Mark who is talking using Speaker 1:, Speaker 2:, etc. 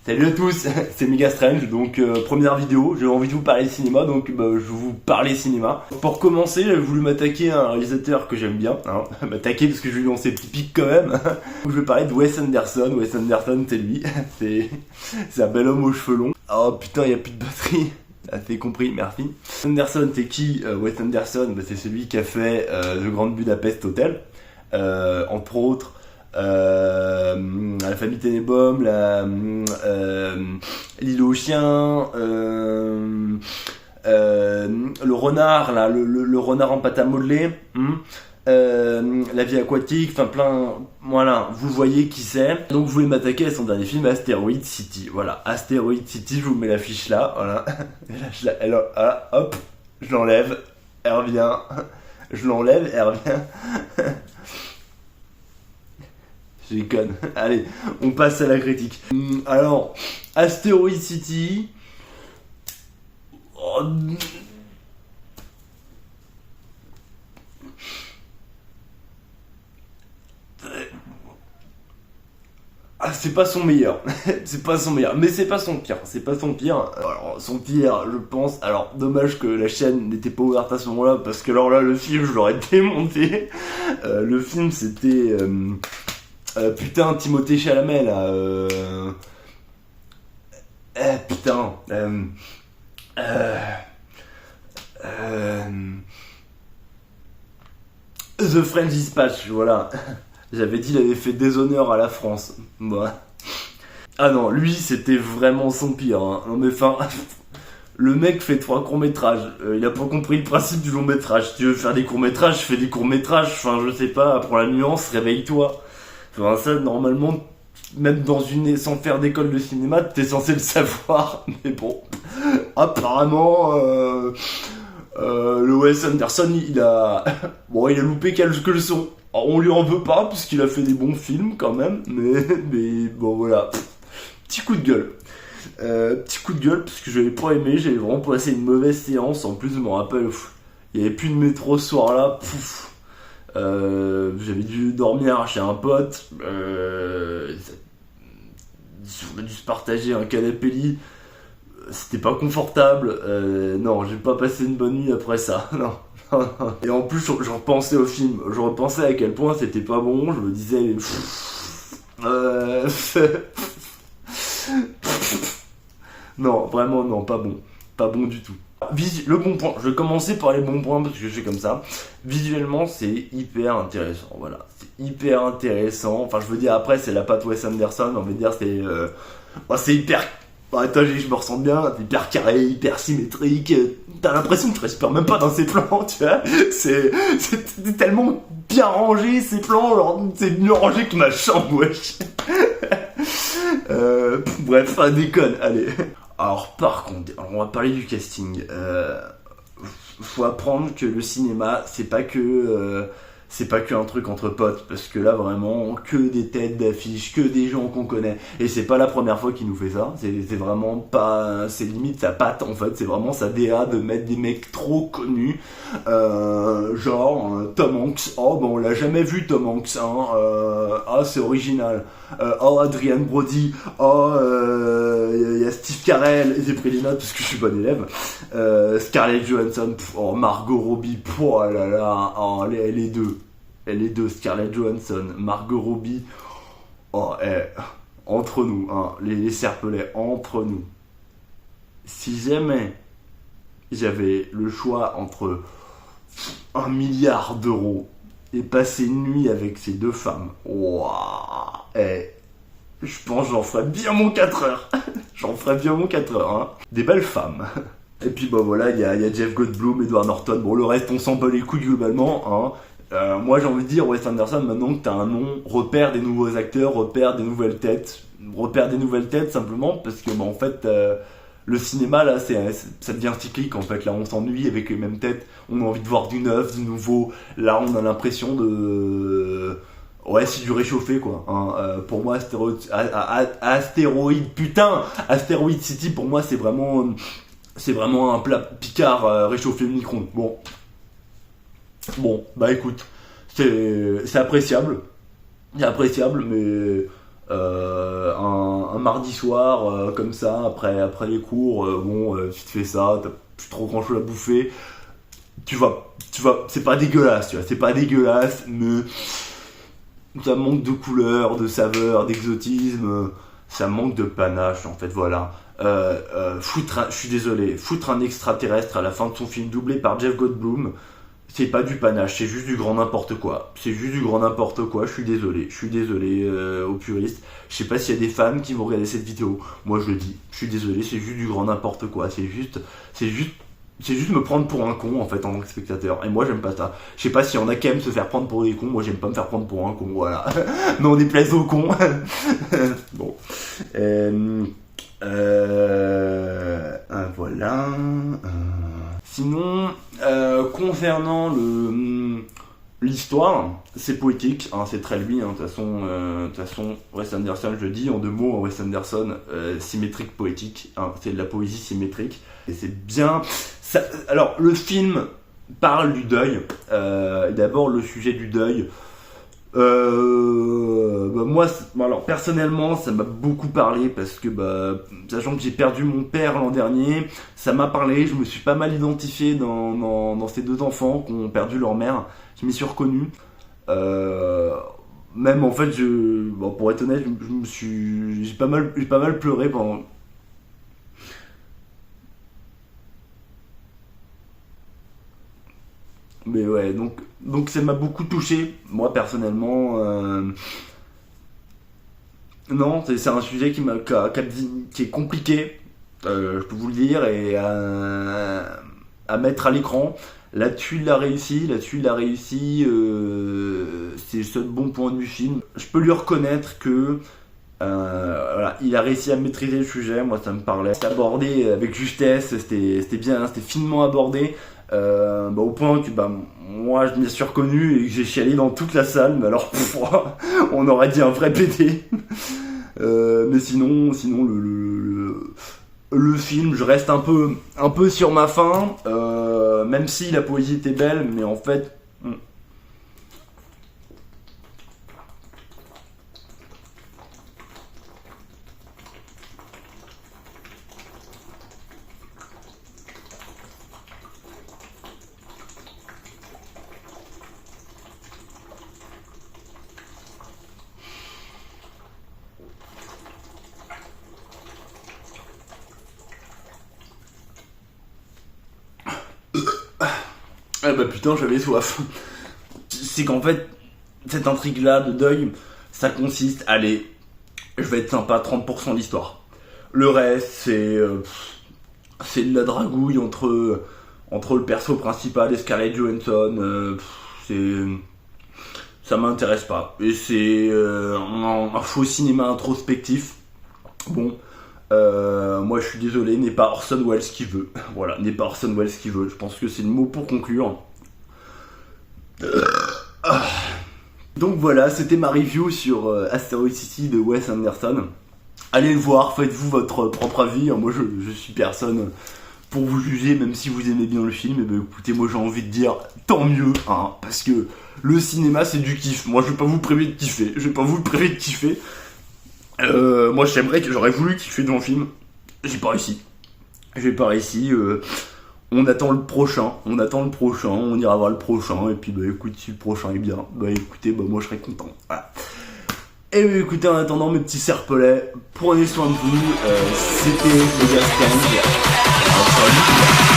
Speaker 1: Salut à tous, c'est Mega Strange, donc première vidéo, j'ai envie de vous parler cinéma, donc je vais vous parler cinéma. Pour commencer, j'ai voulu m'attaquer à un réalisateur que j'aime bien, hein, m'attaquer parce que je lui lance ses petits pics quand même. Donc, je vais parler de Wes Anderson. Wes Anderson, c'est lui, c'est un bel homme aux cheveux longs. Oh putain, il n'y a plus de batterie. Ah, t'es compris, merci. Wes Anderson, c'est qui? Wes Anderson, c'est celui qui a fait The Grand Budapest Hotel, entre autres. La famille Tenenbaum, l'île aux chiens, le renard, là, le renard en pâte à modeler, la vie aquatique, enfin plein, voilà, vous voyez qui c'est. Donc je voulais m'attaquer à son dernier film, Asteroid City. Voilà, Asteroid City, je vous mets l'affiche là, voilà. Et là, voilà, hop, je l'enlève, elle revient, je l'enlève, elle revient. Je déconne. Allez, on passe à la critique. Alors, Asteroid City. Oh. Ah, c'est pas son meilleur. C'est pas son meilleur. Mais c'est pas son pire. C'est pas son pire. Alors, son pire, je pense. Alors, dommage que la chaîne n'était pas ouverte à ce moment-là. Parce que alors là, le film, je l'aurais démonté. Le film, c'était. Putain, Timothée Chalamet là. Putain. The French Dispatch, voilà. J'avais dit, il avait fait déshonneur à la France. Bon. Ah non, lui, c'était vraiment son pire. Hein. Non mais enfin, le mec fait 3 courts-métrages. Il a pas compris le principe du long-métrage. Si tu veux faire des courts-métrages, fais des courts-métrages. Enfin, je sais pas, prends la nuance, réveille-toi. Enfin, ça, normalement, même sans faire d'école de cinéma, t'es censé le savoir. Mais bon, apparemment, le Wes Anderson, il a loupé quelques leçons. Alors, on lui en veut pas, puisqu'il a fait des bons films quand même. Mais bon, voilà. Petit coup de gueule. Petit coup de gueule, parce que je l'avais pas aimé. J'avais vraiment passé une mauvaise séance. En plus, je me rappelle, il y avait plus de métro ce soir-là. J'avais dû dormir chez un pote, on a dû se partager un canapé lit, c'était pas confortable, non, j'ai pas passé une bonne nuit après ça, non. Et en plus, je repensais au film, je repensais à quel point c'était pas bon, je me disais, non, vraiment non, pas bon du tout. Le bon point, je vais commencer par les bons points parce que je fais comme ça. Visuellement, c'est hyper intéressant, voilà. C'est hyper intéressant. Enfin, je veux dire, après, c'est la patte Wes Anderson. On va dire, c'est hyper. Attends, je me ressens bien. C'est hyper carré, hyper symétrique. T'as l'impression que tu respires même pas dans ces plans, tu vois. C'est tellement bien rangé ces plans. Alors, c'est mieux rangé que ma chambre, wesh. Bref, déconne, allez. Alors par contre, on va parler du casting. Faut apprendre que le cinéma, c'est pas que un truc entre potes, parce que là vraiment que des têtes d'affiche, que des gens qu'on connaît, et c'est pas la première fois qu'il nous fait ça. C'est vraiment pas, c'est limite sa patte en fait. C'est vraiment sa DA de mettre des mecs trop connus, genre Tom Hanks. Oh bon, on l'a jamais vu Tom Hanks, hein. Ah c'est original. Oh Adrian Brody. Oh y a Steve Carell. J'ai pris les notes parce que je suis bon élève. Scarlett Johansson. Oh Margot Robbie. Oh là là. Oh les deux. Scarlett Johansson, Margot Robbie. Oh entre nous, hein, les serpelets entre nous. Si jamais j'avais le choix entre 1 milliard d'euros et passer une nuit avec ces deux femmes, je pense que j'en ferais bien mon 4 heures. J'en ferais bien mon 4 heures, hein. Des belles femmes. Et puis bah voilà, il y a Jeff Goldblum, Edward Norton. Bon, le reste, on s'en bat les couilles globalement, hein. Moi j'ai envie de dire, Wes Anderson, maintenant que t'as un nom, repère des nouveaux acteurs, repère des nouvelles têtes simplement parce que en fait le cinéma là ça devient cyclique en fait. Là on s'ennuie avec les mêmes têtes, on a envie de voir du neuf, du nouveau. Là on a l'impression de c'est du réchauffé quoi, hein. Pour moi Asteroid City, pour moi c'est vraiment un plat Picard réchauffé au micro-ondes. Bon, bah écoute, c'est appréciable. C'est appréciable, mais un mardi soir, comme ça, après les cours, tu te fais ça, t'as plus trop grand chose à bouffer, tu vas, c'est pas dégueulasse, tu vois, c'est pas dégueulasse, mais ça manque de couleurs, de saveurs, d'exotisme, ça manque de panache, en fait, voilà. Je suis désolé, foutre un extraterrestre à la fin de son film doublé par Jeff Goldblum, c'est pas du panache, c'est juste du grand n'importe quoi. C'est juste du grand n'importe quoi, je suis désolé aux puristes. Je sais pas s'il y a des fans qui vont regarder cette vidéo. Moi je le dis, je suis désolé, c'est juste du grand n'importe quoi. C'est juste me prendre pour un con en fait en tant que spectateur. Et moi j'aime pas ça. Je sais pas s'il y en a qui aiment se faire prendre pour des cons, moi j'aime pas me faire prendre pour un con, voilà. Mais on déplaise aux cons. Bon. Voilà. Sinon, concernant l'histoire, c'est poétique, hein, c'est très lui. De toute façon, Wes Anderson, je le dis en deux mots, Wes Anderson, symétrique poétique, hein, c'est de la poésie symétrique. Et c'est bien. Alors, le film parle du deuil. D'abord, le sujet du deuil. Moi, alors personnellement, ça m'a beaucoup parlé parce que, sachant que j'ai perdu mon père l'an dernier, ça m'a parlé. Je me suis pas mal identifié dans ces deux enfants qui ont perdu leur mère. Je m'y suis reconnu. Même en fait, pour être honnête, j'ai pas mal pleuré pendant. Mais ouais, donc ça m'a beaucoup touché, moi personnellement. Non, c'est un sujet qui est compliqué, je peux vous le dire, et à mettre à l'écran. Là-dessus, il a réussi, c'est le seul bon point du film. Je peux lui reconnaître que voilà, il a réussi à maîtriser le sujet, moi ça me parlait. C'était abordé avec justesse, c'était bien, c'était finement abordé. Au point que moi je m'y suis reconnu et que j'ai chialé dans toute la salle, mais alors on aurait dit un vrai pété. Mais sinon le film, je reste un peu sur ma faim, même si la poésie était belle, mais en fait putain, j'avais soif. C'est qu'en fait, cette intrigue-là de deuil, ça consiste, allez, je vais être sympa, 30% de l'histoire. Le reste, c'est de la dragouille entre le perso principal et Scarlett Johansson. Ça m'intéresse pas. Et c'est un faux cinéma introspectif. Bon, moi je suis désolé, n'est pas Orson Welles qui veut. Voilà, n'est pas Orson Welles qui veut. Je pense que c'est le mot pour conclure. Donc voilà, c'était ma review sur Asteroid City de Wes Anderson. Allez le voir, faites-vous votre propre avis. Moi je suis personne pour vous juger, même si vous aimez bien le film. Et écoutez, moi j'ai envie de dire tant mieux, hein, parce que le cinéma c'est du kiff. Moi je vais pas vous priver de kiffer. Moi j'aurais voulu kiffer dans le film. J'ai pas réussi. On attend le prochain, on ira voir le prochain, et puis écoute, si le prochain est bien, écoutez, moi je serai content. Voilà. Et écoutez, en attendant mes petits serpelets, prenez soin de vous, c'était les Gascans. Salut.